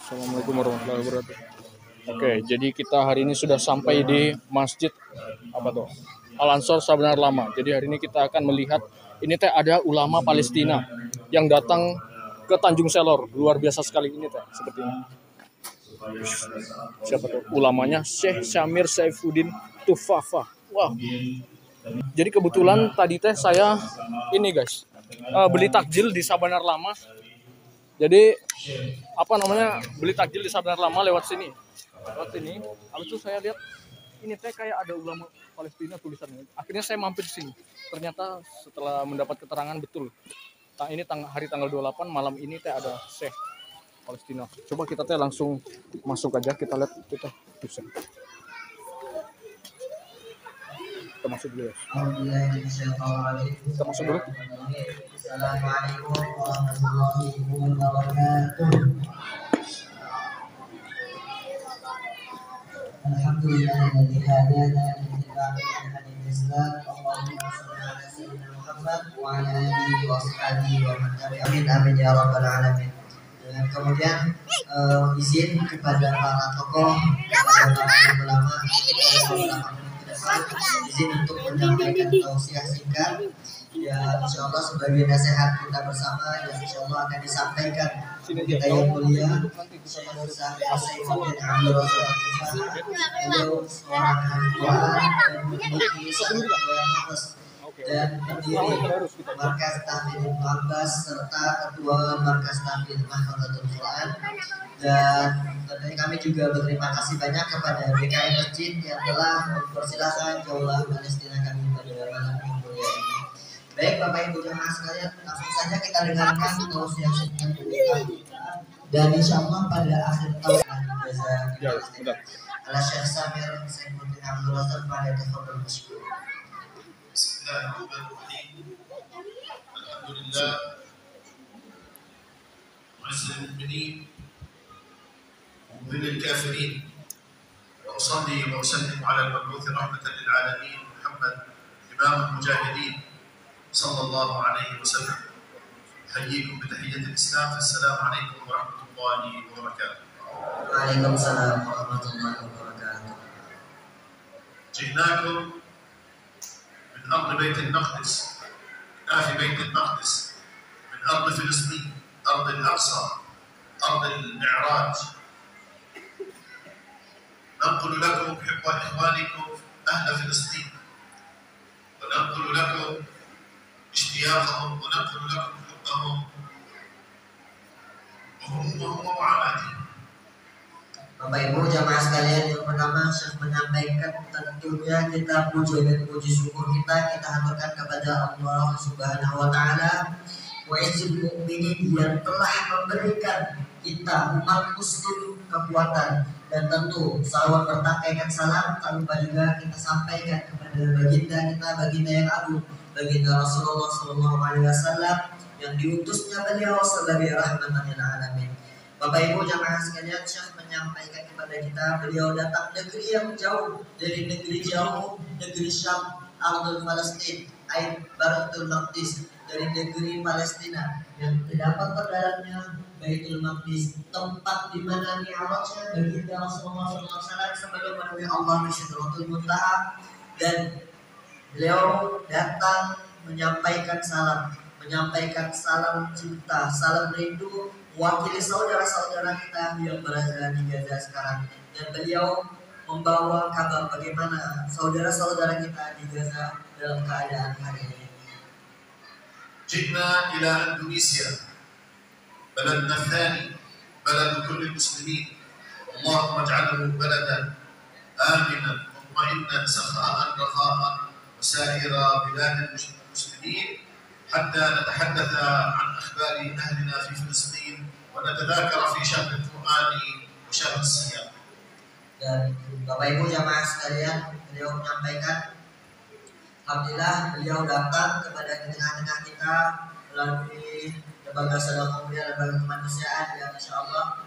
Assalamualaikum warahmatullahi wabarakatuh. Oke, jadi kita hari ini sudah sampai di Masjid apa tuh? Al-Ansor Sabanar Lama. Jadi hari ini kita akan melihat ini teh ada ulama Palestina yang datang ke Tanjung Selor. Luar biasa sekali ini teh seperti ini. Siapa tuh? Ulamanya Syekh Syamir Saifuddin Tufafa. Wah. Jadi kebetulan tadi teh saya ini guys, beli takjil di Sabanar Lama. Jadi beli takjil di Sabanar Lama lewat sini. Habis itu saya lihat ini teh kayak ada ulama Palestina tulisannya. Akhirnya saya mampir di sini. Ternyata setelah mendapat keterangan betul. Ini hari tanggal 28 malam ini teh ada Syekh Palestina. Coba kita teh langsung masuk aja, kita lihat kita bisa. Kita masuk dulu ya. Kita masuk dulu. Assalamualaikum warahmatullahi wabarakatuh. Alhamdulillahilladzi hadana li Islam. Allahumma shalli ala sayyidina Muhammad wa ala alihi wa sahbihi wa man tabi'ahum. Amin ya rabbal alamin. Dan kemudian izin kepada para tokoh, kepada para ulama, izin untuk menyampaikan tausiah singkat ya, insyaallah sebagai nasihat kita bersama yang insyaallah akan disampaikan kita yang mulia Syekh Saifuddin Abdul Razak. Beliau seorang ahli Quran dan memiliki dan pendiri Markas Tahfidz Ibnu Abbas serta ketua Markas Tahfidz Mahfudzatul Quran. Dan tentunya kami juga berterima kasih banyak kepada BKM Masjid yang telah mempersilahkan jaulah Palestina kami pada malam minggu ini. Baik Bapak Ibu jemaah sekalian, langsung saja kita dengarkan tausiah singkat dan insyaallah pada akhir tahun ala Syekh Syamir Saifuddin Abdul Razak pada tafadhol masykur. Bismillahirrahmanirrahim. Alhamdulillah. Mu'azzil al-mu'minin ومذل الكافرين وأصلي وأسلم على المبعوث رحمة للعالمين محمد إمام المجاهدين صلى الله عليه وسلم. أحييكم بتحية الإسلام فالسلام عليكم ورحمة الله وبركاته. وعليكم السلام ورحمة الله وبركاته. جئناكم من أرض بيت المقدس، في بيت المقدس، من أرض فلسطين، أرض الأقصى، أرض المعراج. ننقل لكم حب إخوانكم أهل فلسطين، وننقل لكم اشتياقهم، وننقل لكم حبهم وهمومهم ومعاناتهم. Bapak Ibu jamaah sekalian, yang pertama Syekh menyampaikan tentunya kita puji dan puji syukur kita haturkan kepada Allah Subhanahu wa taala Mu'azzil Mukminin yang telah memberikan kita umat muslim kekuatan. Dan tentu salawat bertangkaikan salam tak lupa juga kita sampaikan kepada baginda yang agung, baginda Rasulullah SAW yang diutusnya beliau sebagai rahmatan lil alamin. Bapak Ibu jamaah sekalian, Syekh menyampaikan kepada kita beliau datang negeri yang jauh, dari negeri jauh, negeri Syam, Ardul Palestin, Baitul Maqdis, dari negeri Palestina yang terdapat terdalamnya Baitul Maqdis, tempat di mana mi'rajnya baginda Rasulullah SAW sebelum menemui Allah di Sidratul Muntaha. Dan beliau datang menyampaikan salam cinta, salam rindu, wakili saudara-saudara kita yang berada di Gaza sekarang. Dan beliau membawa kabar bagaimana saudara-saudara kita di Gaza dalam keadaan hari ini. جئنا إلى إندونيسيا، بلدنا الثاني، بلد كل المسلمين. اللهم اجعله بلدا آمنا مطمئنا سخاء رخاء وسائر بلاد المسلمين، حتى نتحدث عن أخبار أهلنا في فلسطين ونتذاكر في شهر القرآن وشهر الصيام. Dan Bapak Ibu jamaah sekalian, beliau menyampaikan alhamdulillah beliau datang kepada tengah-tengah kita melalui lembaga sedekah mulia, lembaga kemanusiaan yang insyaallah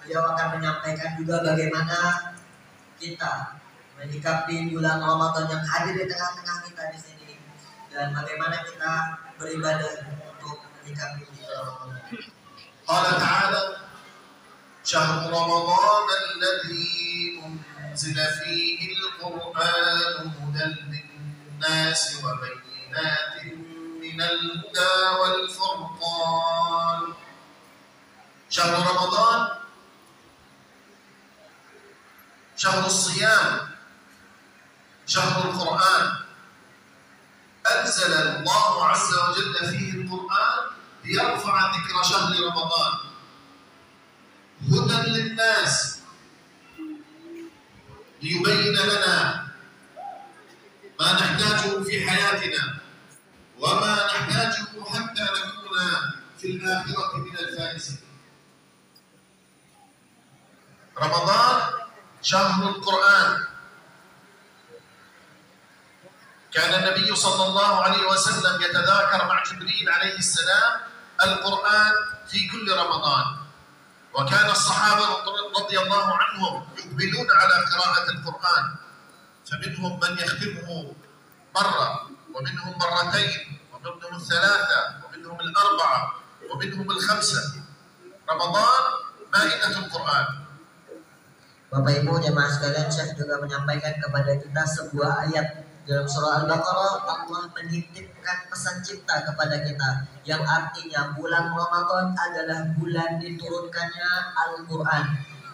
beliau akan menyampaikan juga bagaimana kita menyikapi bulan Ramadan yang hadir di tengah-tengah kita di sini dan bagaimana kita beribadah untuk menyikapi bulan Ramadan. قال تعالى شهر رمضان الذي أنزل فيه القرآن هدى للناس وبينات من الهدى والفرقان. شهر رمضان شهر الصيام، شهر القرآن. أنزل الله عز وجل فيه القرآن ليرفع ذكر شهر رمضان، هدى للناس، ليبين لنا ما نحتاجه في حياتنا وما نحتاجه حتى نكون في الآخرة من الفائزين. رمضان شهر القرآن. كان النبي صلى الله عليه وسلم يتذاكر مع جبريل عليه السلام القرآن في كل رمضان، وكان الصحابة رضي الله عنهم يقبلون على قراءة القرآن، فمنهم من يختمه مرة، ومنهم مرتين، ومنهم الثلاثة، ومنهم الأربعة، ومنهم الخمسة. رمضان مائدة القرآن. Bapak Ibu jemaah sekalian, Syekh juga menyampaikan kepada kita sebuah ayat dalam surah Al-Baqarah. Allah menitipkan pesan cinta kepada kita, yang artinya bulan Ramadan adalah bulan diturunkannya Al-Quran.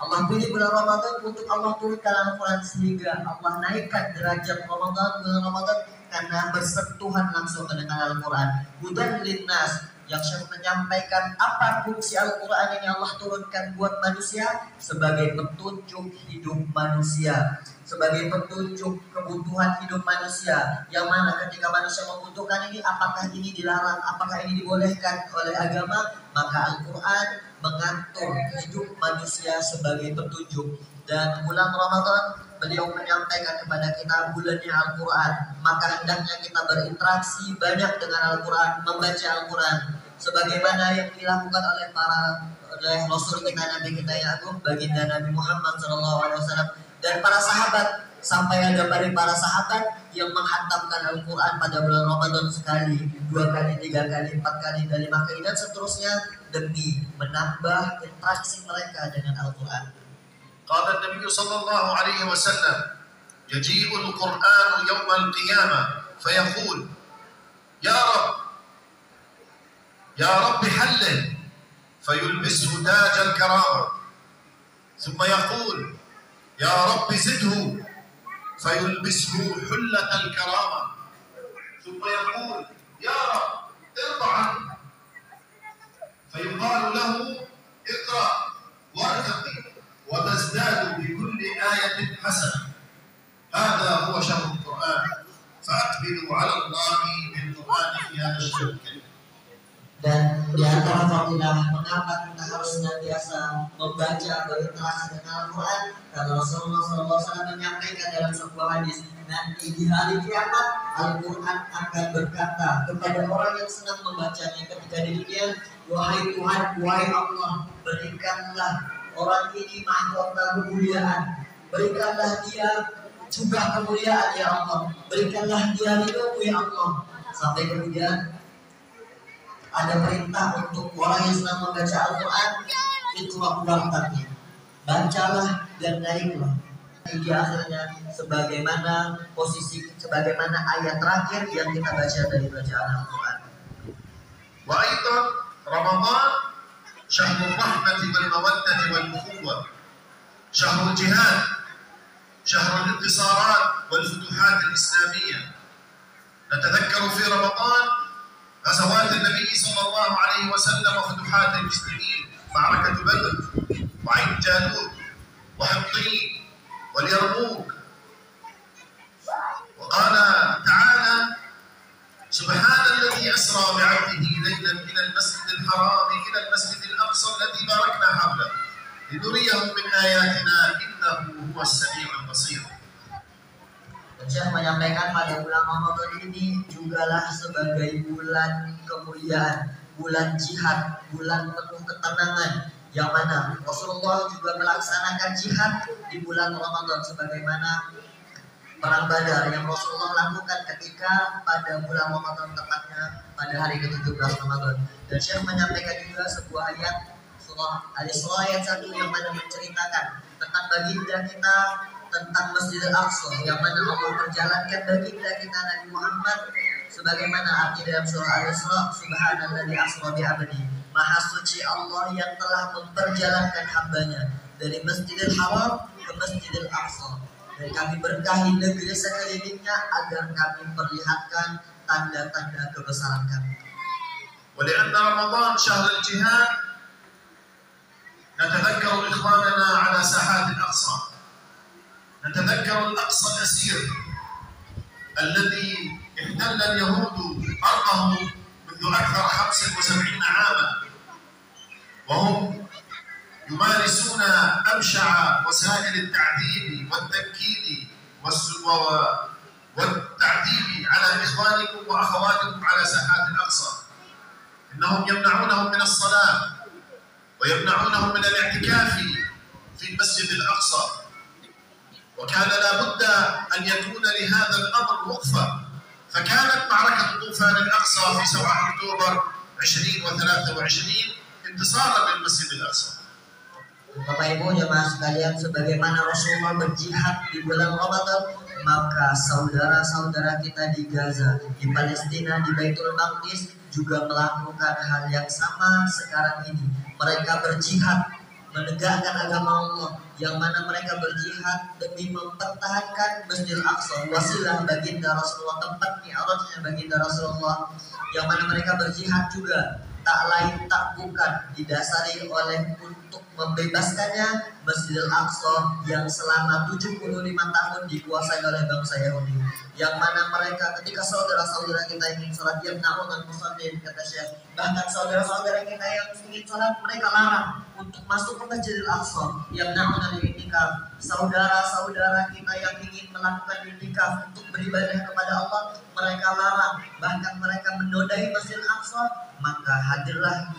Allah pilih bulan Ramadan untuk Allah turunkan Al-Quran, sehingga Allah naikkan derajat bulan Ramadan karena bersentuhan langsung dengan Al-Quran. Hudan linnas, yang Syekh menyampaikan apa fungsi Al-Quran yang Allah turunkan buat manusia? Sebagai petunjuk hidup manusia, sebagai petunjuk kebutuhan hidup manusia, yang mana ketika manusia membutuhkan ini, apakah ini dilarang, apakah ini dibolehkan oleh agama, maka Al-Quran mengatur hidup manusia sebagai petunjuk. Dan bulan Ramadan beliau menyampaikan kepada kita bulannya Al-Quran, maka hendaknya kita berinteraksi banyak dengan Al-Quran, membaca Al-Quran sebagaimana yang dilakukan oleh Rasul kita, Nabi kita yang agung, baginda Nabi Muhammad SAW, dan para sahabat. Sampai ada dari para sahabat yang menghantamkan Al-Quran pada bulan Ramadan sekali, 2 kali, 3 kali, 4 kali, dan 5 kali, dan seterusnya, demi menambah interaksi mereka dengan Al-Quran. قال النبي صلى الله عليه وسلم: يجيء القرآن يوم القيامة فيقول: يا رب حلل، فيلبسه تاج الكرامة، ثم يقول: يا رب زده، فيلبسه حلة الكرامة، ثم يقول: يا رب ارضى عنه، فيقال له: اقرأ وارتقي وتزداد بكل آية حسنة. هذا هو شهر القرآن، فأقبلوا على الله بالقرآن في هذا الشهر الكريم. Dan di antara fadilah mengapa kita harus senantiasa membaca, berinteraksi dengan Al-Quran, karena Rasulullah SAW menyampaikan dalam sebuah hadis, nanti di hari kiamat Al-Quran akan berkata kepada orang yang senang membacanya ketika di dunia, wahai Tuhan, wahai Allah, berikanlah orang ini mahkota kemuliaan, berikanlah dia juga kemuliaan ya Allah, berikanlah dia ridho ya Allah. Sampai kemudian ada perintah untuk orang yang sedang membaca Al-Quran, itu waktu-waktunya bacalah dan naiklah. Di akhirnya sebagaimana posisi, sebagaimana ayat terakhir yang kita baca dari bacaan Al-Quran. Wa aidan Ramadan syahrul rahmati wal mawaddati wal ukhuwah, syahrul jihad, syahrul intisarat wal futuhat al-islamiyah. Natadhakkaru fi Ramadan غزوات النبي صلى الله عليه وسلم وفتوحات المسلمين، معركة بدر وعين جالوت وحطين واليرموك. وقال تعالى: سبحان الذي أسرى بعبده ليلا من المسجد الحرام إلى المسجد الأقصى الذي باركنا حوله لنريه من آياتنا إنه هو السميع البصير. Syekh menyampaikan pada bulan Ramadan ini jugalah sebagai bulan kemuliaan, bulan jihad, bulan penuh ketenangan, yang mana Rasulullah juga melaksanakan jihad di bulan Ramadan sebagaimana perang Badar yang Rasulullah lakukan ketika pada bulan Ramadan, tepatnya pada hari ke-17 Ramadan. Dan Syekh menyampaikan juga sebuah ayat surah Al-Isra ayat 1 yang mana menceritakan tentang baginda kita, tentang Masjidil Aqsa yang mana Allah perjalankan baginda kita Nabi Muhammad, sebagaimana arti dalam surah Al-Isra, subhanalladzi asra bi 'abdi, maha suci Allah yang telah memperjalankan hambanya dari Masjidil Haram ke Masjidil Aqsa, dan kami berkahi negeri sekelilingnya agar kami perlihatkan tanda-tanda kebesaran kami. ولأن رمضان شهر الجهاد نتذكر إخواننا على ساحات الأقصى، نتذكر الأقصى الأسير الذي احتل اليهود أرضه منذ أكثر 75 عاما، وهم يمارسون أبشع وسائل التعذيب والتنكيل والتعذيب على إخوانكم وأخواتكم على ساحات الأقصى. إنهم يمنعونهم من الصلاة ويمنعونهم من الاعتكاف في المسجد الأقصى، وكان لا بد أن يكون لهذا الأمر وقفة، فكانت معركة طوفان الأقصى في 7 أكتوبر 2023 انتصارا للمسجد الأقصى. Bapak Ibu jemaah sekalian, sebagaimana Rasulullah berjihad di bulan Ramadan, maka saudara-saudara kita di Gaza, di Palestina, di Baitul Maqdis juga melakukan hal yang sama sekarang ini. Mereka berjihad menegakkan agama Allah, yang mana mereka berjihad demi mempertahankan Masjidil Aqsa, wasilah baginda Rasulullah, tempat mi'rajnya baginda Rasulullah, yang mana mereka berjihad juga tak lain tak bukan didasari oleh untuk membebaskannya Masjidil Aqsa yang selama 75 tahun dikuasai oleh bangsa Yahudi, yang mana mereka ketika saudara-saudara kita ingin sholat yamna'un al-musallin, kata Syekh, bahkan saudara-saudara kita yang ingin sholat mereka larang untuk masuk ke Masjidil Aqsa, yamna'un al-i'tikaf. Saudara-saudara kita yang ingin melakukan i'tikaf untuk beribadah kepada Allah, mereka larang, bahkan mereka menodai Masjidil Aqsa. Maka hadirlah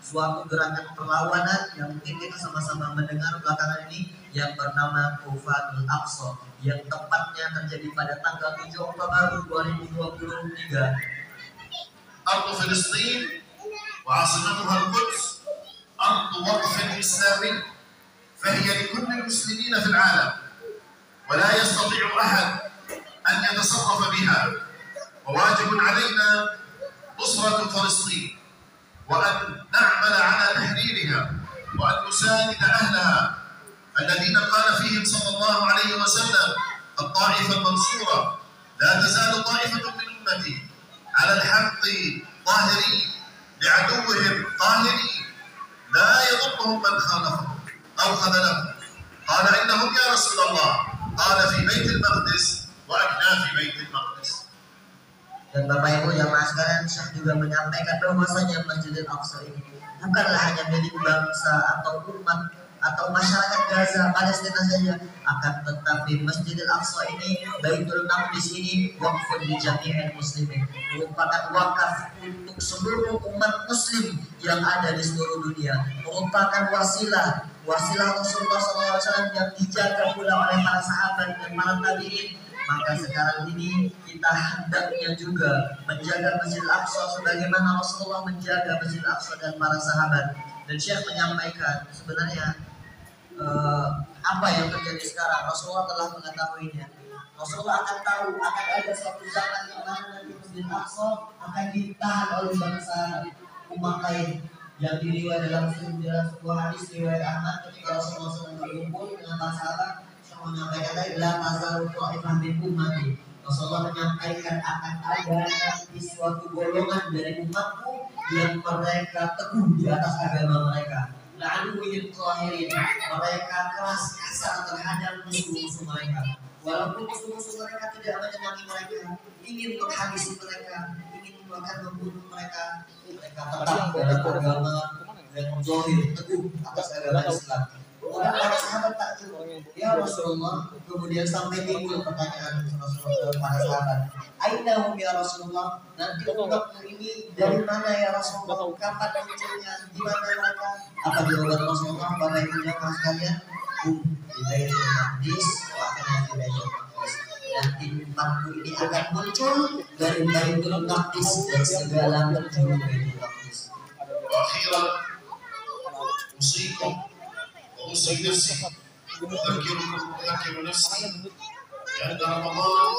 suatu gerakan perlawanan yang mungkin kita sama-sama mendengar belakangan ini, yang bernama Tufanul Aqsa, yang tepatnya terjadi pada tanggal 7 Oktober 2023. أرض فلسطين وعاصمتها القدس أرض وقف إسلامي، فهي لكل المسلمين في العالم، ولا يستطيع أحد أن يتصرف بها، وواجب علينا نصرة فلسطين، وأن نعمل على تحريرها، وأن نساند أهلها الذين قال فيهم صلى الله عليه وسلم: الطائفة المنصورة، لا تزال طائفة من أمتي على الحق ظاهرين لعدوهم قاهرين، لا يضرهم من خالفهم أو خذلهم. قال: إنهم يا رسول الله، قال في بيت المقدس وأكنا في بيت المقدس. Dan Bapak Ibu jamaah sekalian, Syekh juga menyampaikan bahwasanya Masjidil Aqsa ini bukanlah hanya milik bangsa atau umat atau masyarakat Gaza, Palestina saja, akan tetapi Masjidil Aqsa ini, Baitul Maqdis ini, waqfun li jami'il muslimin, merupakan wakaf untuk seluruh umat muslim yang ada di seluruh dunia, merupakan wasilah Rasulullah SAW yang dijaga pula oleh para sahabat dan para tabi'in. Maka sekarang ini kita hendaknya juga menjaga Masjidil Aqsa sebagaimana Rasulullah menjaga Masjidil Aqsa dan para sahabat. Dan Syekh menyampaikan sebenarnya apa yang terjadi sekarang Rasulullah telah mengetahuinya. Rasulullah akan tahu akan ada suatu zaman yang mana nanti Masjidil Aqsa akan ditahan oleh bangsa umat lain, yang diriwayat dalam sebuah hadis riwayat Ahmad ketika Rasulullah sedang berkumpul dengan para sahabat, menyampaikan tadi la tazalu ta'ifah min ummati. Rasulullah menyampaikan akan ada nanti suatu golongan dari umatku yang mereka teguh di atas agama mereka. La'aduwil qahirin, mereka keras kasar terhadap musuh-musuh mereka. Walaupun musuh-musuh mereka tidak menyenangi mereka, ingin menghabisi mereka, ingin bahkan membunuh mereka, mereka tetap dalam agama dan zahir teguh atas agama Islam. Orang para sahabat takjub, ya Rasulullah. Kemudian sampai timbul pertanyaan Rasulullah kepada sahabat, Ainahum ya Rasulullah, nanti umatmu ini dari mana ya Rasulullah? Kapan munculnya? Di mana mereka? Apa jawaban Rasulullah? Bapak Ibu jamaah sekalian, di Baitul Maqdis, akan di Baitul Maqdis. Nanti umatmu ini akan muncul dari Baitul Maqdis dan segala penjuru Baitul Maqdis. وأخيرا أوصيكم وأوصي نفسي أذكر نفسي بأن رمضان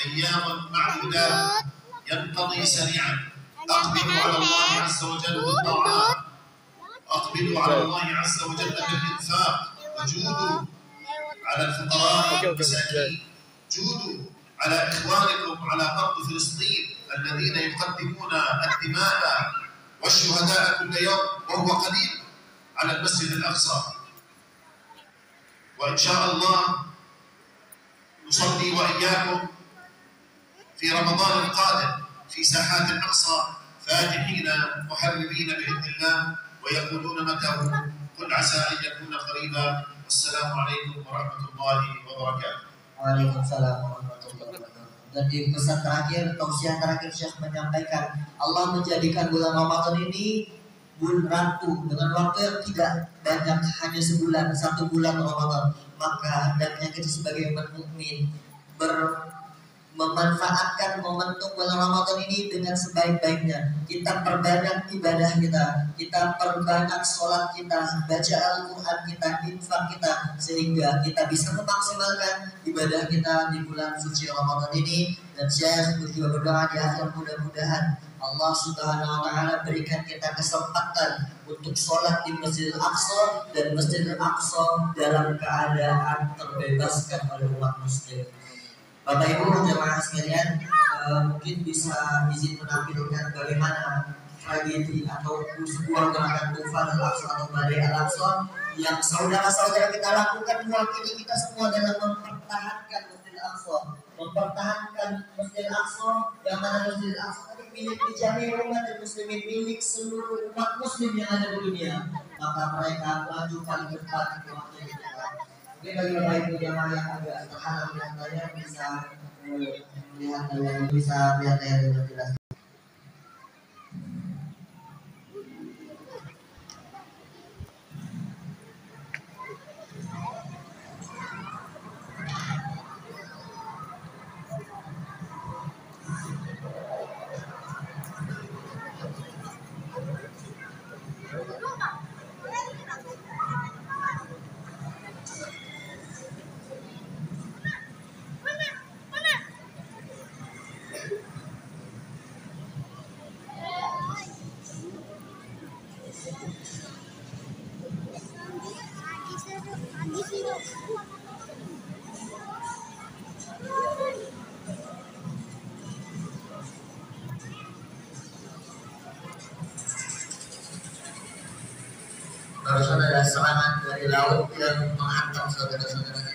أيام معدودات ينقضي سريعا. أقبلوا على الله عز وجل بالطاعات، أقبلوا على الله عز وجل بالإنفاق، وجودوا على الفقراء والمساكين، جودوا على إخوانكم على أرض فلسطين الذين يقدمون الدماء والشهداء كل يوم، وهو قليل على المسجد الأقصى. وإن شاء الله نصلي وإياكم في رمضان القادم في ساحات الأقصى فاتحين محرمين بإذن الله، ويقولون متى هو، قل عسى أن يكون قريبا. والسلام عليكم ورحمة الله وبركاته. Waalaikumsalam warahmatullahi wabarakatuh. Dan di pesan terakhir, tausiah terakhir Syekh menyampaikan, Allah menjadikan bulan Ramadan ini bulan ratu dengan waktu yang tidak banyak, hanya sebulan, 1 bulan Ramadan. Maka hendaknya kita sebagai umat mukmin memanfaatkan momentum bulan Ramadan ini dengan sebaik-baiknya. Kita perbanyak ibadah kita perbanyak sholat kita, baca Al-Quran kita, infak kita, sehingga kita bisa memaksimalkan ibadah kita di bulan suci Ramadan ini. Dan saya juga berdoa di akhir, mudah-mudahan Allah Subhanahu wa Ta'ala berikan kita kesempatan untuk sholat di Masjidil Aqsa, dan Masjidil Aqsa dalam keadaan terbebaskan oleh umat muslim. Bapak Ibu jemaah sekalian, mungkin bisa izin menampilkan bagaimana tragedi atau sebuah gerakan Tufan Al-Aqsa atau Badai Al-Aqsa yang saudara-saudara kita lakukan, mewakili kita semua dalam mempertahankan Masjidil Aqsa, mempertahankan Masjidil Aqsa, yang mana Masjidil Aqsa itu milik dijami umat muslimin, milik seluruh umat muslim yang ada di dunia. Maka mereka maju paling depan mewakili kita. Mungkin bagi Bapak Ibu jamaah yang agak terhalang melihatnya bisa melihatnya dengan jelas. Barusan ada serangan dari laut yang menghantam saudara-saudara.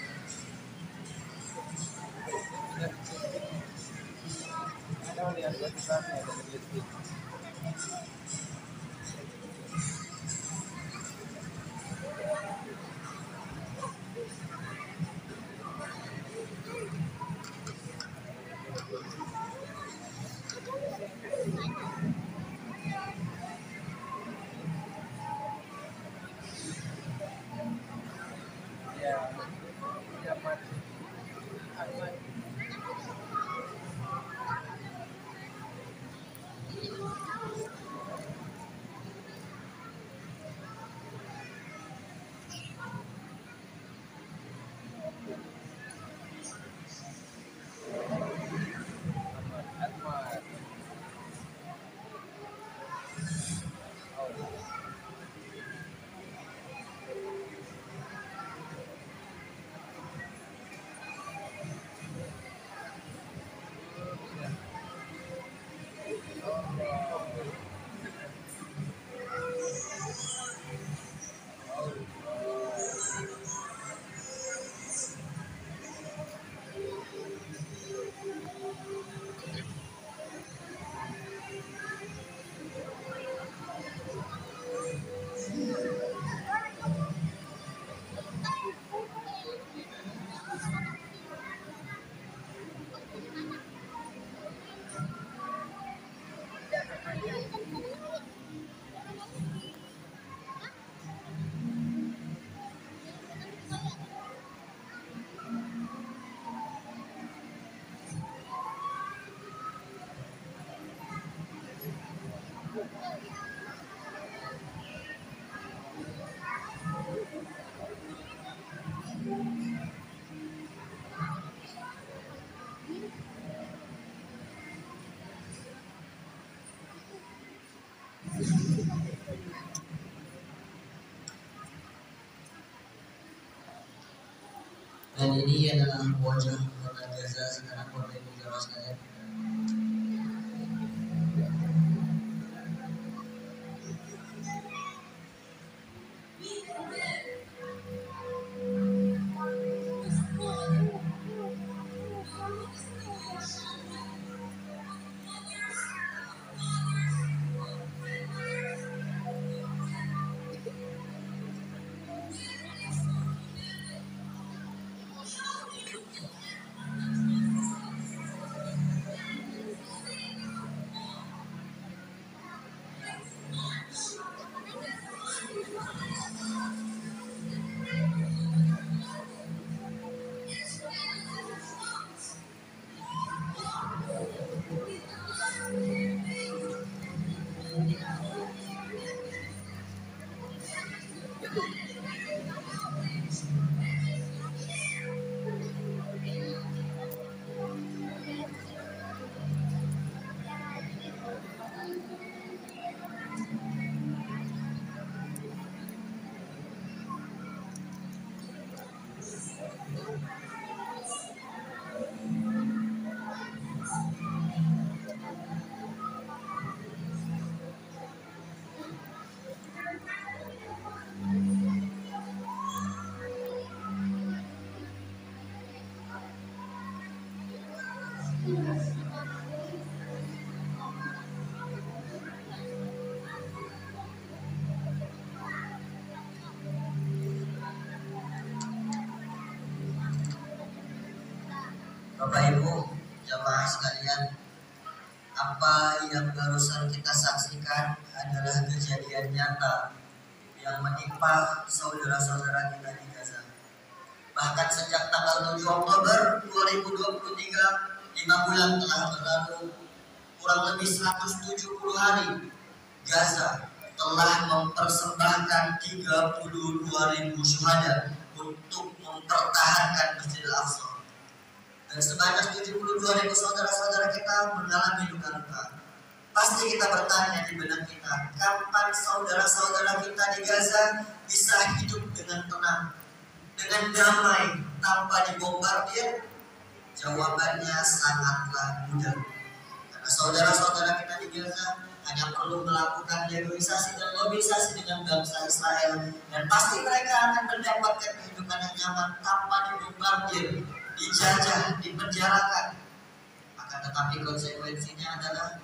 Dan ini adalah wajah kota Gaza sekarang, Bapak Ibu jamaah sekalian. Bapak Ibu jamaah sekalian, apa yang barusan kita saksikan adalah kejadian nyata yang menimpa saudara-saudara kita di Gaza. Bahkan sejak tanggal 7 Oktober 2023, 5 bulan telah berlalu, kurang lebih 170 hari, Gaza telah mempersembahkan 32.000 syuhada untuk mempertahankan Masjidil Aqsa. Dan sebanyak 72.000 saudara-saudara kita mengalami luka-luka. Pasti kita bertanya di benak kita, kapan saudara-saudara kita di Gaza bisa hidup dengan tenang, dengan damai, tanpa dibombardir? Jawabannya sangatlah mudah. Karena saudara-saudara kita di Gaza hanya perlu melakukan negosiasi dan mobilisasi dengan bangsa Israel, dan pasti mereka akan mendapatkan kehidupan yang nyaman tanpa dibombardir, dijajah, dipenjarakan. Akan tetapi konsekuensinya adalah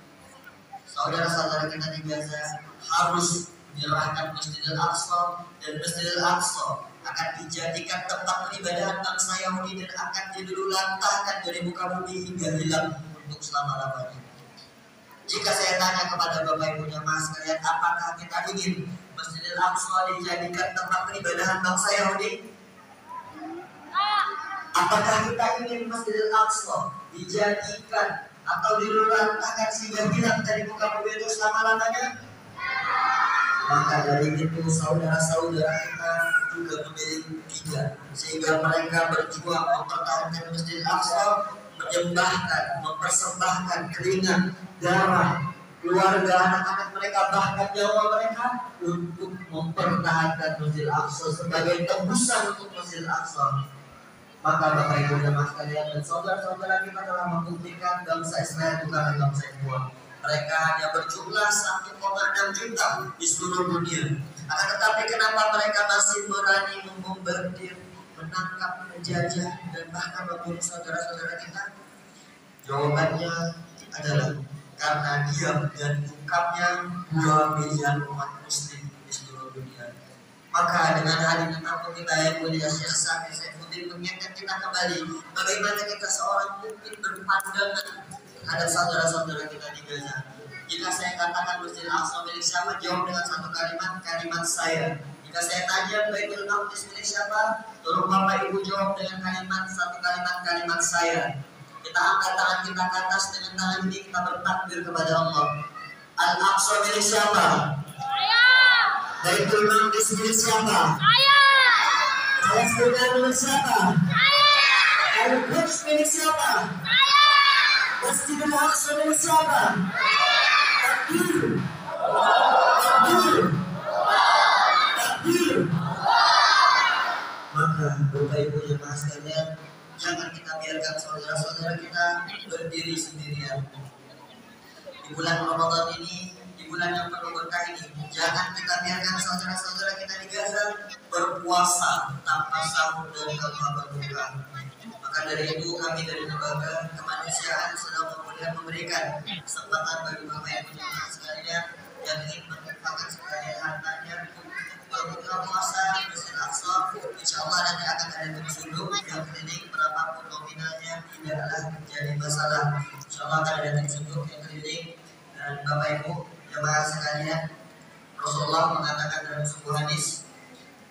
saudara-saudara kita di Gaza harus menyerahkan Masjidil Aqsa, dan Masjidil Aqsa akan dijadikan tempat peribadahan bangsa Yahudi dan akan diluluhlantahkan dari muka bumi hingga hilang untuk selama-lamanya. Jika saya tanya kepada Bapak Ibu jamaah sekalian, apakah kita ingin Masjidil Aqsa dijadikan tempat peribadahan bangsa Yahudi? Apakah kita ingin Masjidil Aqsa dijadikan atau diluluhlantahkan sehingga hilang dari muka bumi itu selama-lamanya? Maka dari itu saudara-saudara kita juga memilih tiga, sehingga mereka berjuang mempertahankan Masjidil Aqsa, menyembahkan, mempersembahkan keringat, darah, keluarga, anak-anak mereka, bahkan nyawa mereka untuk mempertahankan Masjidil Aqsa sebagai tebusan untuk Masjidil Aqsa. Maka Bapak Ibu jamaah sekalian dan saudara-saudara kita telah membuktikan bangsa Israel bukanlah bangsa yang kuat. Mereka hanya berjumlah 1,6 juta di seluruh dunia. Akan tetapi kenapa mereka masih berani membombardir, menangkap, menjajah, dan bahkan membunuh saudara-saudara kita? Jawabannya adalah karena diam dan bungkamnya 2 miliar umat muslim di seluruh dunia. Maka dengan hadirnya tamu kita yang mulia Syekh Sami Saifuddin mengingatkan kita kembali bagaimana kita seorang mukmin berpandangan terhadap saudara-saudara kita di Gaza. Jika saya katakan Masjidil Aqsa milik siapa, jawab dengan satu kalimat, kalimat saya. Jika saya tanya Baitul Maqdis milik siapa, tolong Bapak Ibu jawab dengan kalimat, satu kalimat, kalimat saya. Kita angkat tangan kita ke atas, dengan tangan ini kita bertakbir kepada Allah. Al-Aqsa milik siapa? Saya. Baitul Maqdis milik siapa? Saya. Palestina milik siapa? Saya. Al-Quds milik siapa? Saya. Masjidil Aqsa milik siapa? Saya. Takbir. Takbir. Takbir. Maka Bapak Ibu jemaah sekalian, jangan kita biarkan saudara-saudara kita berdiri sendirian. Di bulan Ramadan ini, di bulan yang penuh berkah ini, jangan kita biarkan saudara-saudara kita di Gaza berpuasa tanpa sahur dan tanpa berbuka. Maka dari itu kami dari lembaga kemanusiaan sedang memberikan kesempatan bagi Bapak Ibu jemaah sekalian yang ingin menginfakkan sebagian hartanya untuk berbuka puasa di Masjid Aqsa. Insya Allah nanti akan ada tim yang keliling, berapapun nominalnya tidaklah menjadi masalah. Insya Allah akan ada tim yang keliling. Dan Bapak Ibu jemaah sekalian, Rasulullah mengatakan dalam sebuah hadis,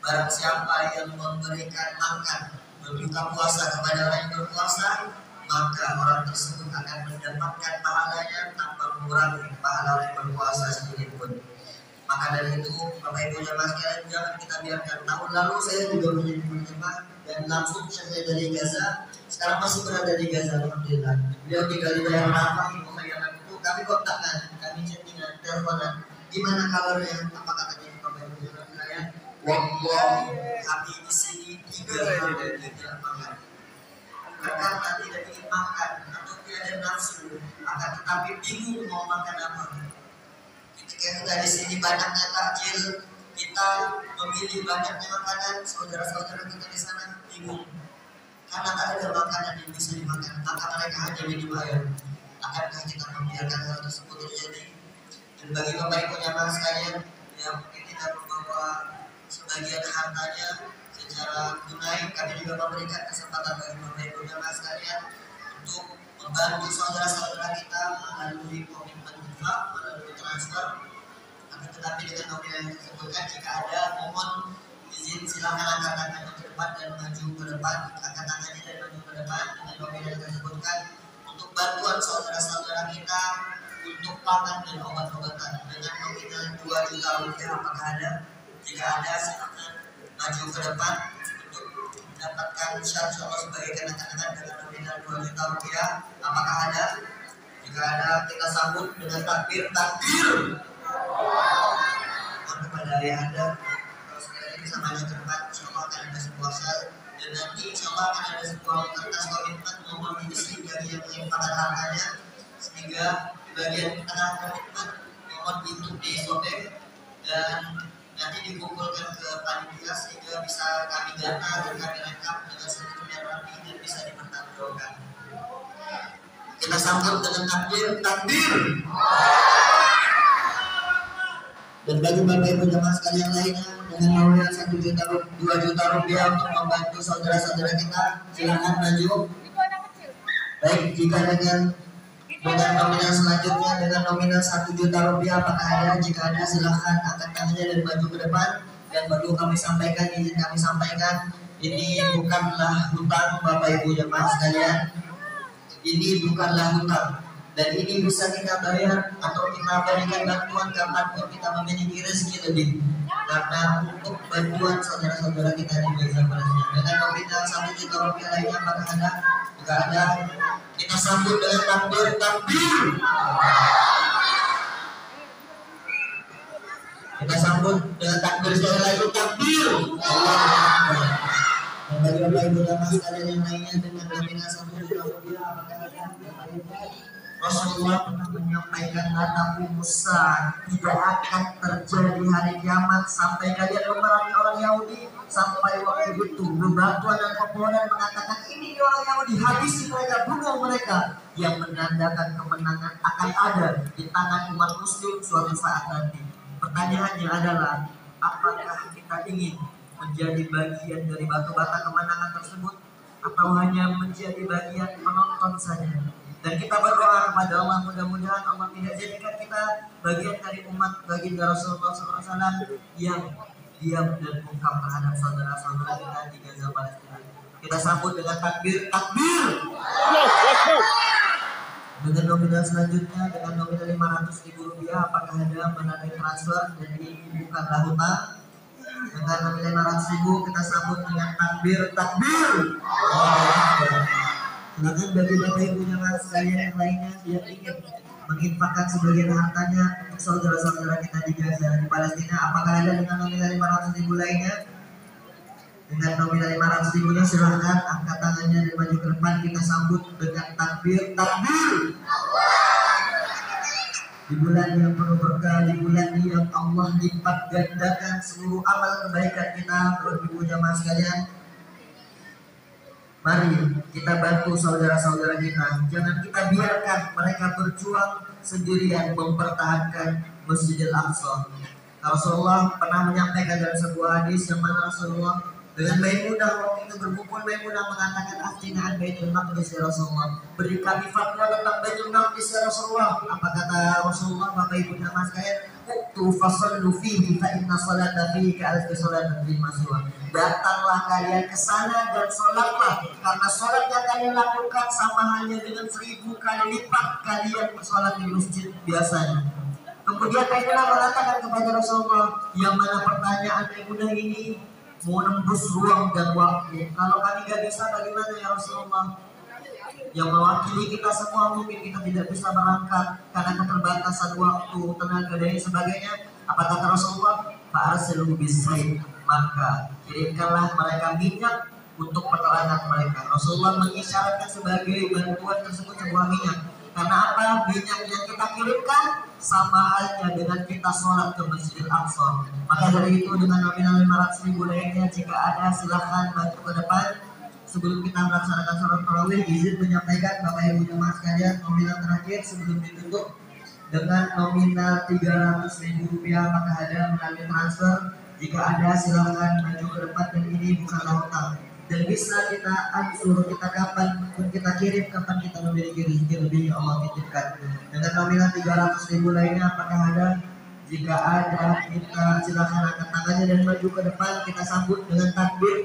barang siapa yang memberikan makan berbuka puasa kepada orang yang berpuasa, maka orang tersebut akan mendapatkan pahalanya tanpa mengurangi pahala orang yang berpuasa sedikit pun. Maka dari itu Bapak Ibu jemaah sekalian, jangan kita biarkan. Tahun lalu saya juga menjadi penjemaah dan langsung saya dari Gaza, sekarang masih berada di Gaza, alhamdulillah. Beliau tinggal di daerah Rafah, itu kami kontakkan, kami chattingan, teleponan, gimana kabarnya, apa katanya Bapak Ibu jemaah sekalian? Wallah, kami di sini 3 hari tidak makan. Karena tidak ingin makan atau tiada nafsu, akan tetapi bingung mau makan apa. Ketika kita di sini banyaknya takjil, kita memilih banyaknya makanan, saudara-saudara kita di sana bingung karena tak ada makanan yang bisa dimakan, maka mereka hanya minum air. Akankah kita membiarkan hal tersebut terjadi? Dan bagi Bapak Ibu jemaah sekalian yang mungkin tidak membawa sebagian hartanya secara tunai, kami juga memberikan kesempatan bagi Bapak Ibu jemaah sekalian untuk membantu saudara-saudara kita melalui komitmen infak, melalui transfer. Akan tetapi dengan nominal yang disebutkan, jika ada mohon izin silakan angkat tangannya ke depan dan maju ke depan, angkat tangannya dan maju ke depan dengan nominal yang disebutkan untuk bantuan saudara-saudara kita untuk pangan dan obat-obatan dengan nominal 2 juta rupiah. Apakah ada? Jika ada, silakan maju ke depan untuk mendapatkan syarat Allah sebagai kanak-kanak dengan nominal 2 juta rupiah. Apakah ada? Jika ada, kita sambut dengan takbir. Kepada ayah Anda, kalau sekali bisa maju ke depan, insya Allah akan ada sebuah sel, dan nanti insya Allah akan ada sebuah kertas komitmen mohon diisi bagi yang menginfakkan hartanya, sehingga di bagian tengah komitmen mohon itu disobek dan nanti dikumpulkan ke panitia sehingga bisa kami data dan kami lengkap dengan seluruh yang rapi dan bisa dipertanggungjawabkan. Kita sambut dengan takbir. Dan bagi Bapak Ibu jemaah sekalian lainnya dengan nominal 1 juta 2 juta rupiah untuk membantu saudara-saudara kita, silakan maju. Baik, jika dengan nominal selanjutnya dengan nominal 1 juta rupiah, apakah ada? Jika ada, silakan angkat tangannya dan maju ke depan. Dan baru kami sampaikan, izin kami sampaikan, ini bukanlah hutang Bapak Ibu jemaah sekalian. Ini bukanlah hutang. Dan ini bisa kita bayar atau kita berikan bantuan kapanpun kita memiliki rezeki lebih. Karena untuk bantuan saudara-saudara kita di Gaza Palestina dengan nominal 1 juta rupiah lainnya, apakah ada? Jika ada, kita sambut dengan takbir. Kita sambut dengan takbir sekali lagi, takbir. Dan bagi Bapak Ibu jemaah sekalian yang lainnya dengan nominal 1 juta rupiah, apakah ada? Rasulullah pernah menyampaikan natabu Musa, tidak akan terjadi hari kiamat sampai kalian memerangi orang Yahudi, sampai waktu itu bebatuan dan pepohonan mengatakan ini orang Yahudi, habisi mereka, bunuh mereka, yang menandakan kemenangan akan ada di tangan umat muslim suatu saat nanti. Pertanyaannya adalah, apakah kita ingin menjadi bagian dari batu-bata kemenangan tersebut atau hanya menjadi bagian penonton saja? Dan kita berdoa kepada Allah, mudah-mudahan Allah tidak jadikan kita bagian dari umat baginda Rasulullah SAW yang diam dan bungkam terhadap saudara-saudara kita di Gaza Palestina. Kita sambut dengan takbir. Dengan nominal selanjutnya dengan nominal 500.000 rupiah, apakah ada menandai transfer? Dan ini bukanlah hutang. Dengan nominal 500.000 kita sambut dengan takbir. Silakan bagi Bapak Ibu jemaah sekalian yang lainnya yang ingin menginfakkan sebagian hartanya untuk saudara-saudara kita di Gaza di Palestina, apakah ada dengan nominal 500.000 lainnya? Dengan nominal 500 ribunya silahkan angkat tangannya dan maju ke depan, kita sambut dengan takbir. Di bulan yang penuh berkah, di bulan yang Allah lipat gandakan seluruh amal kebaikan kita, ibu jamaah sekalian. Mari kita bantu saudara-saudara kita. Jangan kita biarkan mereka berjuang sendirian mempertahankan Masjidil Aqsa. Rasulullah pernah menyampaikan dalam sebuah hadis yang mana Rasulullah dengan Maimunah waktu itu berkumpul, Maimunah mengatakan aftina'an Baitul Maqdis ya Rasulullah, beri kami fatwa tentang Baitul Maqdis ya Rasulullah. Apa kata Rasulullah? Bapak ibu jamaah sekalian, uktu fasallu fihi fa inna salata fihi ka'alfi salatin fil masjid. Datanglah kalian ke sana dan sholatlah, karena sholat yang kalian lakukan sama halnya dengan 1000 kali lipat kalian sholat di masjid biasanya. Kemudian Maimunah mengatakan kepada Rasulullah, yang mana pertanyaan Maimunah ini mau nembus ruang dan waktu. Kalau kami gak bisa, bagaimana ya Rasulullah? Yang mewakili kita semua mungkin kita tidak bisa berangkat karena keterbatasan waktu, tenaga dan sebagainya. Apa kata Rasulullah? Fa'arsiluhu bis-sayf, maka kirimkanlah mereka minyak untuk penerangan mereka. Rasulullah mengisyaratkan sebagai bantuan tersebut sebuah minyak. Karena apa? Minyak yang kita kirimkan sama halnya dengan kita sholat ke Masjidil Aqsa. Maka dari itu dengan nominal 500 ribu lainnya, jika ada silahkan bantu ke depan. Sebelum kita melaksanakan sholat tarawih, izin menyampaikan Bapak Ibu jemaah sekalian, nominal terakhir sebelum ditutup dengan nominal 300 ribu rupiah, maka ada melalui transfer. Jika ada silahkan maju ke depan, dan ini bukanlah utang dan bisa kita ansur, kita kapan pun kita kirim, kapan kita memiliki rezeki lebih yang Allah titipkan. Dengan nominal 300 ribu lainnya apakah ada? Jika ada, kita silakan angkat tangannya dan maju ke depan, kita sambut dengan takbir.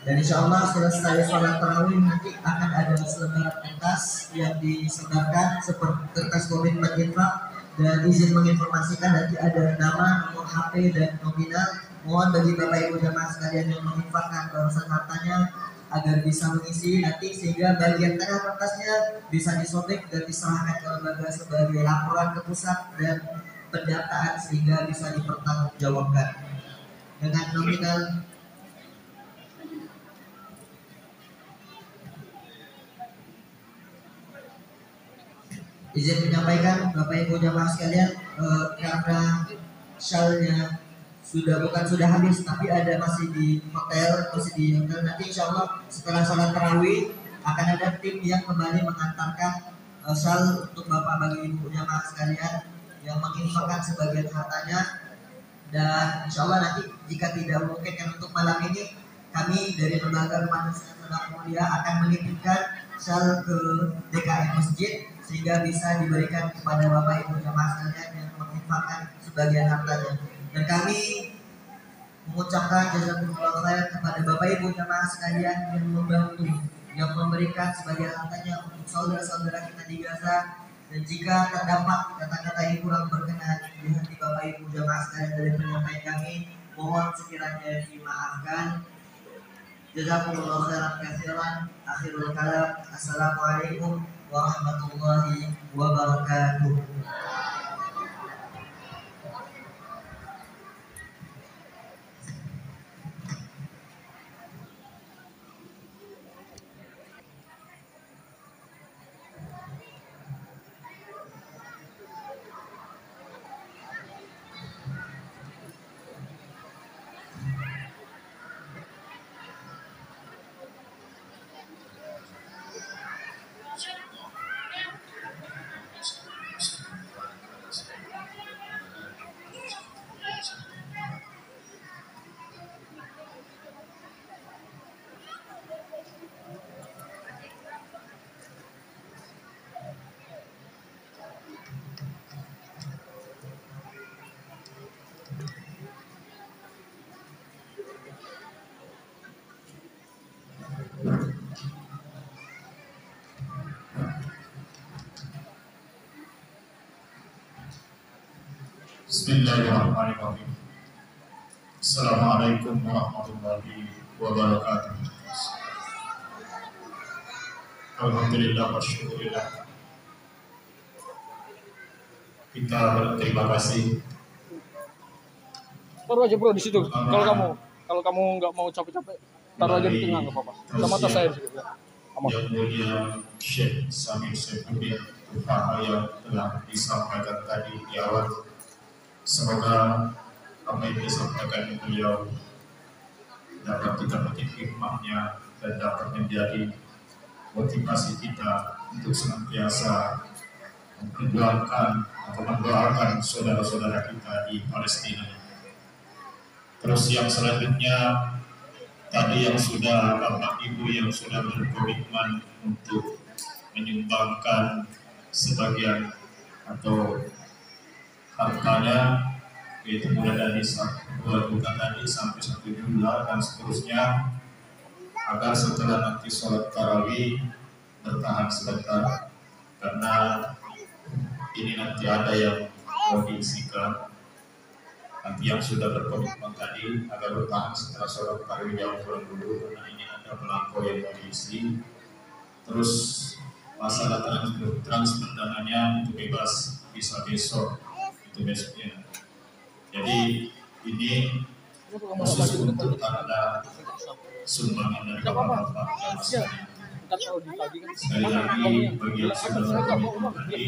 Dan insya Allah selesai sholat tarawih nanti akan ada selebaran kertas yang disebarkan seperti kertas komitmen infak. Dan izin menginformasikan nanti ada nama, nomor HP dan nominal. Mohon bagi Bapak Ibu jemaah sekalian yang menginfakkan barisan hartanya agar bisa mengisi nanti, sehingga bagian tengah kertasnya bisa disobek dan diserahkan ke lembaga sebagai laporan ke pusat dan pendataan sehingga bisa dipertanggungjawabkan. Dengan nominal izin menyampaikan Bapak Ibu jamaah sekalian, karena shalnya sudah habis, tapi ada masih di hotel, nanti insya Allah setelah sholat tarawih akan ada tim yang kembali mengantarkan shal untuk Bapak bagi Ibu jamaah sekalian yang menginfakkan sebagian hartanya. Dan insya Allah nanti jika tidak memungkinkan untuk malam ini, kami dari lembaga kemanusiaan Saudara Mulia akan menitipkan shal ke DKM Masjid sehingga bisa diberikan kepada Bapak Ibu jamaah sekalian yang menginfakkan sebagian hartanya. Dan kami mengucapkan jazakumullah khair kepada Bapak Ibu jamaah sekalian yang membantu, yang memberikan sebagian hartanya untuk saudara-saudara kita di Gaza. Dan jika terdapat kata-kata yang kurang berkenan di hati Bapak Ibu jamaah sekalian dari penyampaian kami, mohon sekiranya dimaafkan. Jazakumullah khairan katsiran. Akhirul kalam, assalamualaikum warahmatullahi wabarakatuh. Bismillahirrahmanirrahim. Assalamualaikum warahmatullahi wabarakatuh. Alhamdulillah wa syukurillah. Kita berterima kasih Taruh aja bro di situ. Kalau kamu nggak mau capek-capek, taruh aja di tengah nggak apa-apa. Sama tas saya di situ. Ya. Aman. Yang mulia Syekh Samir Saifuddin Tufaha yang telah disampaikan tadi di awal. Semoga apa yang disampaikan beliau dapat kita petik hikmahnya dan dapat menjadi motivasi kita untuk senantiasa memperjuangkan atau mendoakan saudara-saudara kita di Palestina. Terus yang selanjutnya tadi yang sudah Bapak Ibu yang sudah berkomitmen untuk menyumbangkan sebagian atau hartanya, yaitu mulai dari 2 juta tadi sampai 1 juta dan seterusnya, agar setelah nanti sholat tarawih bertahan sebentar karena ini nanti ada yang mau diisikan. Nanti yang sudah berkomitmen tadi agar bertahan setelah sholat tarawih jauh pulang dulu karena ini ada belangko yang mau diisi. Terus masalah transpendangannya itu bebas, bisa besok, itu besoknya. Jadi ini khusus untuk tanda sumbangan dari bapak-bapak dan masyarakat. Sekali lagi bagi yang sudah berkomitmen tadi,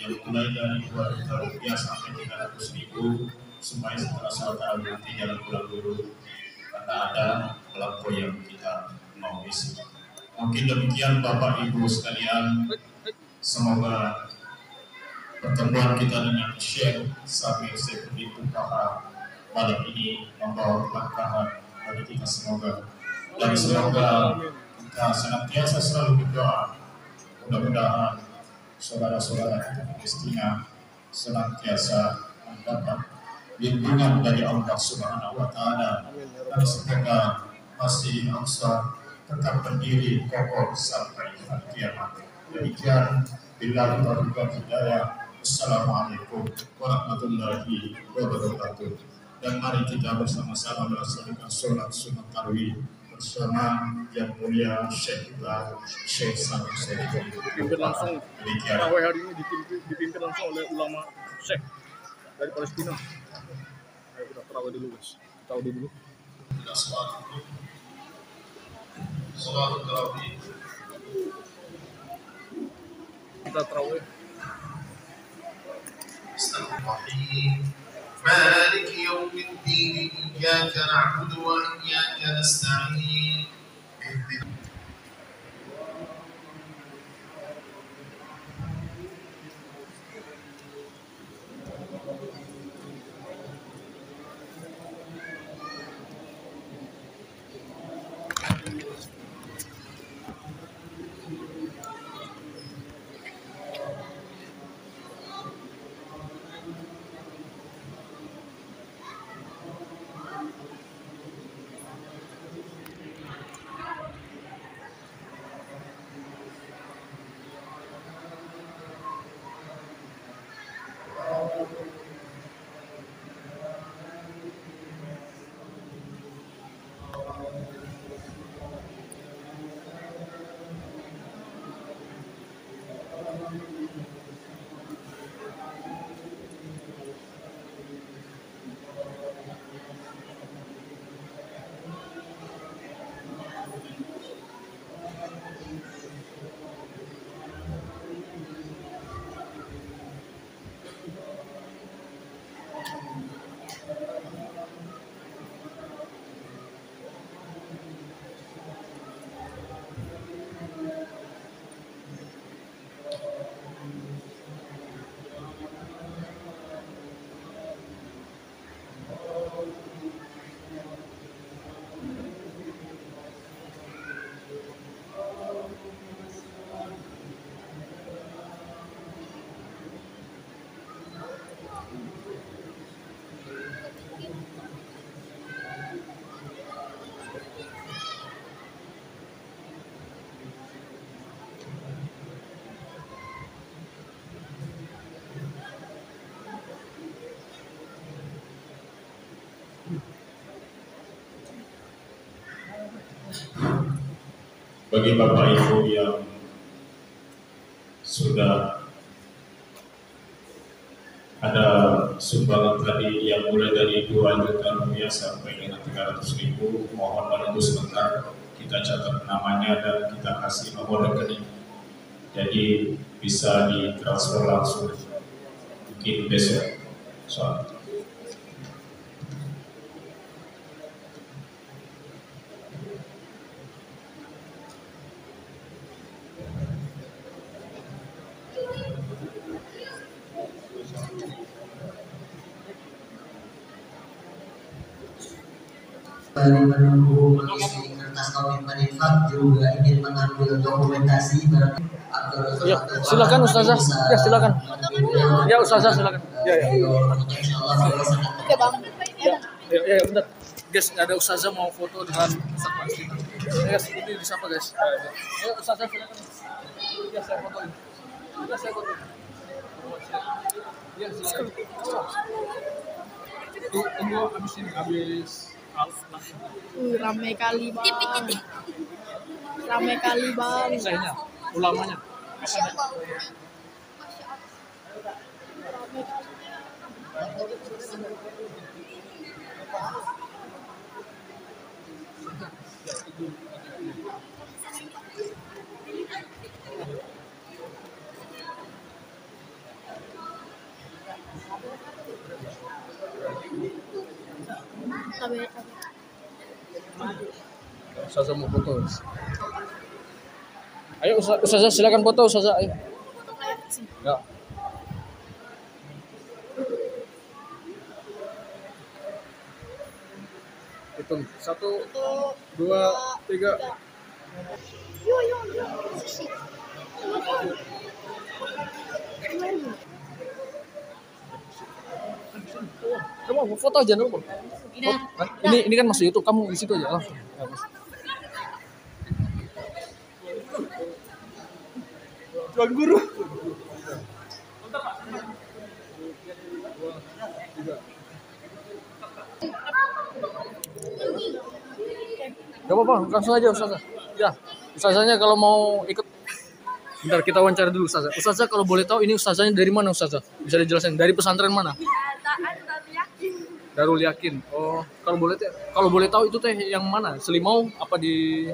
yang mulai dari 2 juta rupiah sampai 300.000, semuanya setelah sholat tarawih nanti jangan pulang dulu karena ada belangko yang kita mau isi. Mungkin demikian Bapak Ibu sekalian, semoga pertemuan kita dengan Syekh Samir Saifuddin Tufaha malam ini membawa keberkahan bagi kita semoga, dan semoga kita senantiasa selalu berdoa mudah-mudahan saudara-saudara kita Palestina senantiasa mendapat lindungan dari Allah Subhanahu wa Ta'ala, dan semoga Masjid Al-Aqsa tetap berdiri kokoh sampai hari kiamat. Demikian, billahi taufiq wal hidayah. Assalamualaikum warahmatullahi wabarakatuh. Dan mari kita bersama-sama melaksanakan sholat sunat tarawih bersama yang mulia Syekh kita, Syekh Samir Saifuddin. Dipimpin langsung. Demikian. Tarawih hari ini dipimpin langsung oleh ulama Syekh dari Palestina. Ayo kita tarawih dulu guys. Tahu dulu. Sholat tarawih. Kita tarawih. Bismillahirrahmanirrahim. مالك يوم الدين إياك نعبد وإياك نستعين. Bagi Bapak Ibu yang sudah ada sumbangan tadi yang mulai dari 2 juta rupiah sampai dengan 300.000, mohon menunggu sebentar, kita catat namanya dan kita kasih nomor rekening. Jadi bisa ditransfer langsung, mungkin besok. Soal menunggu mengisi kertas komitmen infak, juga ingin mengambil dokumentasi berarti Ya, silakan Ustazah. Ya, silakan. Ya, Ustazah silakan. Ya. Oke, Bang. Ya, bentar. Guys, ada Ustazah mau foto dengan Ustaz Palestina. Ya, ini disapa guys. Ya, Ustazah silakan. Ya, saya fotoin. Ya, saya fotoin. Ya, silakan. Tunggu habis ini, habis Rame kali, Bang. Rame kali, Bang. Sayangnya, ulamanya. Masya Allah. Ustazah mau foto. Ayo Ustazah silakan foto Ustazah. Ayo. Ya. Hitung 1, 2, 3. Yo. Kamu mau foto aja dulu. Ini kan masuk YouTube, kamu di situ aja langsung. Ya, Tuan Guru. Gak apa-apa, langsung aja Ustazah. Ya, Ustazahnya kalau mau ikut. Bentar kita wawancara dulu Ustazah. Ustazah kalau boleh tahu ini Ustazahnya dari mana Ustazah? Bisa dijelasin dari pesantren mana? Darul Yakin. Oh, kalau boleh tahu itu teh yang mana? Selimau apa di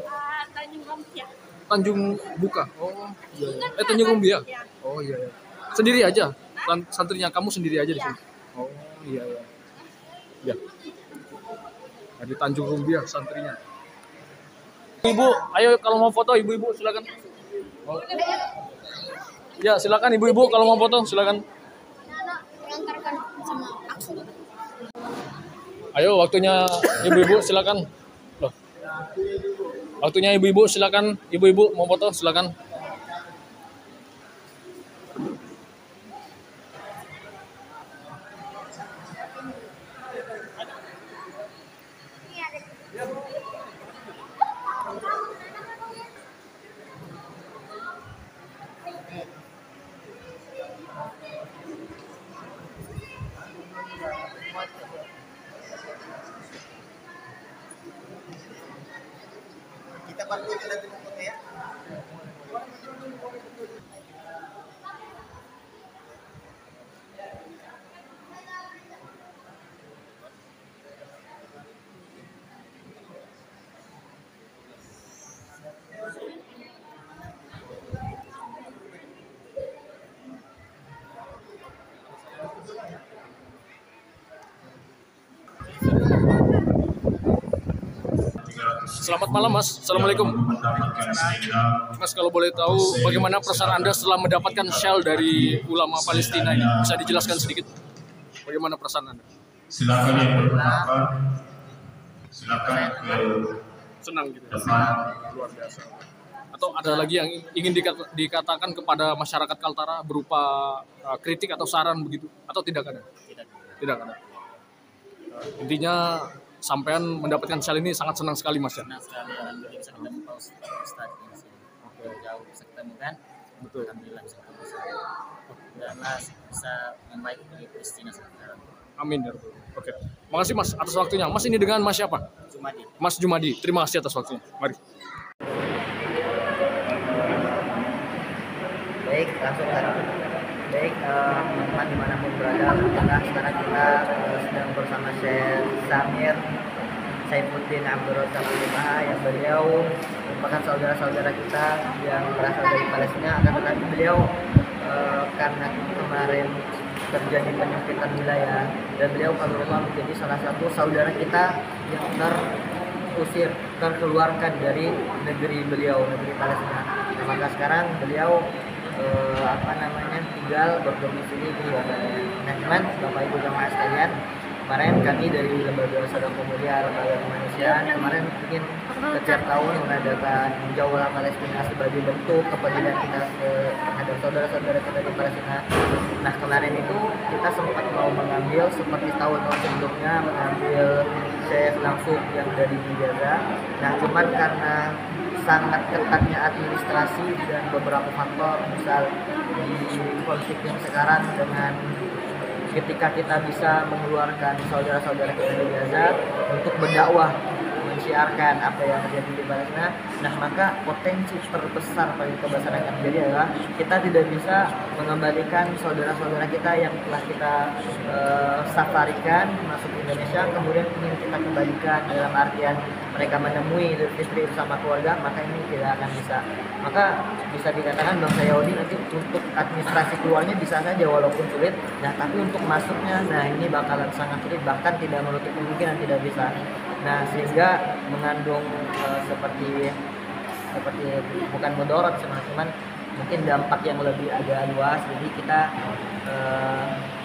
Tanjung Buka? Oh, iya. Tanjung Rumbia. Oh iya. Sendiri aja. Santrinya kamu sendiri aja di sini. Oh iya. Ya. Di Tanjung Rumbia santrinya. Ibu, ayo kalau mau foto ibu-ibu silakan. Oh. Ya, silakan ibu-ibu kalau mau foto silakan. Ayo waktunya ibu-ibu silakan. Loh. Waktunya ibu-ibu silakan. Ibu-ibu mau foto silakan. Kita berdua nanti mau foto ya. Selamat malam Mas, Assalamualaikum. Mas kalau boleh tahu bagaimana perasaan Anda setelah mendapatkan shell dari ulama Palestina ini? Bisa dijelaskan sedikit? Bagaimana perasaan Anda? Silakan yang berpendapat, silakan ke Senang gitu. depan. Luar biasa. Atau ada lagi yang ingin dikatakan kepada masyarakat Kaltara berupa kritik atau saran begitu? Atau tidak ada? Tidak ada. Intinya sampean mendapatkan shell ini sangat senang sekali Mas ya? Senang sekali, alhamdulillah bisa ketemu Pak Ustadz di sini. Jauh bisa ketemu kan? Betul. Alhamdulillah bisa ketemu saya. Alhamdulillah bisa membaik di Palestina sekarang. Amin ya Rabbal. Oke. Makasih Mas atas waktunya. Mas ini dengan Mas siapa? Jumadi. Mas Jumadi. Terima kasih atas waktunya. Mari. Baik, langsung kan. Baik, teman-teman dimanapun berada, alhamdulillah sekarang kita sedang bersama Syekh Samir Saifuddin Abdul Razak Al-Limaha, yang beliau merupakan saudara-saudara kita yang berasal dari Palestina. Akan tetapi beliau karena kemarin terjadi penyempitan wilayah, dan beliau kalau menjadi salah satu saudara kita yang terkeluarkan dari negeri beliau, negeri Palestina. Nah, maka sekarang beliau tinggal berdomisili di Yordania. Nah, teman Bapak Ibu jamaah sekalian, kemarin kami dari Lembaga Sedekah Mulia Lembaga Kemanusiaan kemarin ingin setiap tahun mengadakan Jawala Palestina sebagai bentuk kepedulian kita terhadap saudara-saudara kita di Palestina. Nah, kemarin itu kita sempat mau mengambil seperti tahun-tahun sebelumnya, mengambil Syekh langsung yang dari Gaza. Nah, cuman karena sangat ketatnya administrasi dan beberapa faktor, misal di konflik yang sekarang dengan ketika kita bisa mengeluarkan saudara-saudara kita di Gaza untuk berdakwah, mensiarkan apa yang terjadi di Palestina. Nah, maka potensi terbesar bagi kebesaran yang terjadi adalah kita tidak bisa mengembalikan saudara-saudara kita yang telah kita safarikan masuk ke Indonesia, kemudian ingin kita kembalikan dalam artian mereka menemui Idul Fitri bersama keluarga, maka ini tidak akan bisa. Maka bisa dikatakan bangsa Yahudi nanti untuk administrasi keluarnya bisa saja walaupun sulit, nah tapi untuk masuknya, nah ini bakalan sangat sulit, bahkan tidak menutup kemungkinan tidak bisa. Nah, sehingga mengandung seperti bukan mudarat cuman mungkin dampak yang lebih agak luas. Jadi kita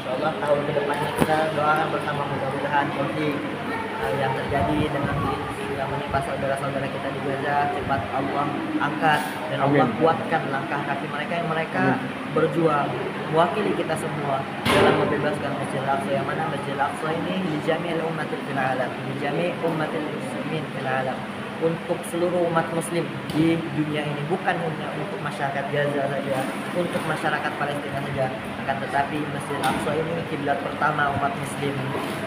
insyaallah tahun kedepannya kita doakan bersama, mudah-mudahan konflik yang terjadi dengan yang menimpa saudara-saudara kita di Gaza cepat Allah angkat dan Allah kuatkan langkah kaki mereka yang mereka berjuang mewakili kita semua dalam membebaskan Masjidil Aqsa, yang mana Masjidil Aqsa ini li jami'il ummatil fil alam, li jami' ummatil muslimin fil alam, untuk seluruh umat muslim di dunia ini, bukan hanya untuk masyarakat Gaza saja, untuk masyarakat Palestina saja. Akan tetapi Masjid Al-Aqsa ini kiblat pertama umat muslim,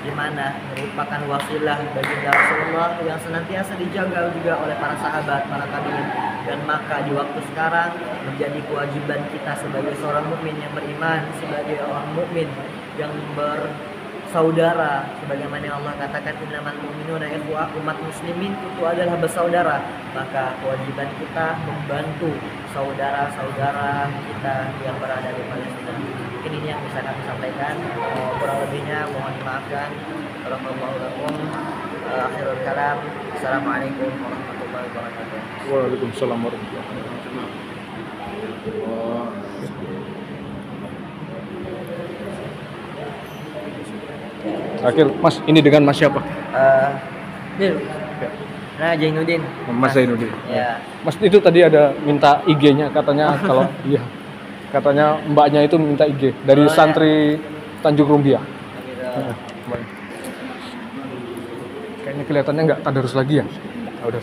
di mana merupakan wasilah baginda Rasulullah yang senantiasa dijaga juga oleh para sahabat, para tabi'in. Dan maka di waktu sekarang menjadi kewajiban kita sebagai seorang mukmin yang beriman, sebagai orang mukmin yang saudara, sebagaimana Allah katakan innamal mu'minuna ikhwah, umat muslimin itu adalah bersaudara. Maka kewajiban kita membantu saudara-saudara kita yang berada di Palestina. Mungkin ini yang bisa kami sampaikan, kurang lebihnya mohon dimaafkan. Akhirul kalam, assalamualaikum warahmatullahi wabarakatuh. Waalaikumsalam warahmatullahi wabarakatuh. Terakhir, Mas, ini dengan Mas siapa? Nah, Jainuddin. Mas Zainuddin. Ya. Mas itu tadi ada minta IG-nya katanya kalau iya. Katanya mbaknya itu minta IG dari santri Tanjung Rumbia. Kayaknya kelihatannya nggak tadarus lagi ya. Udah.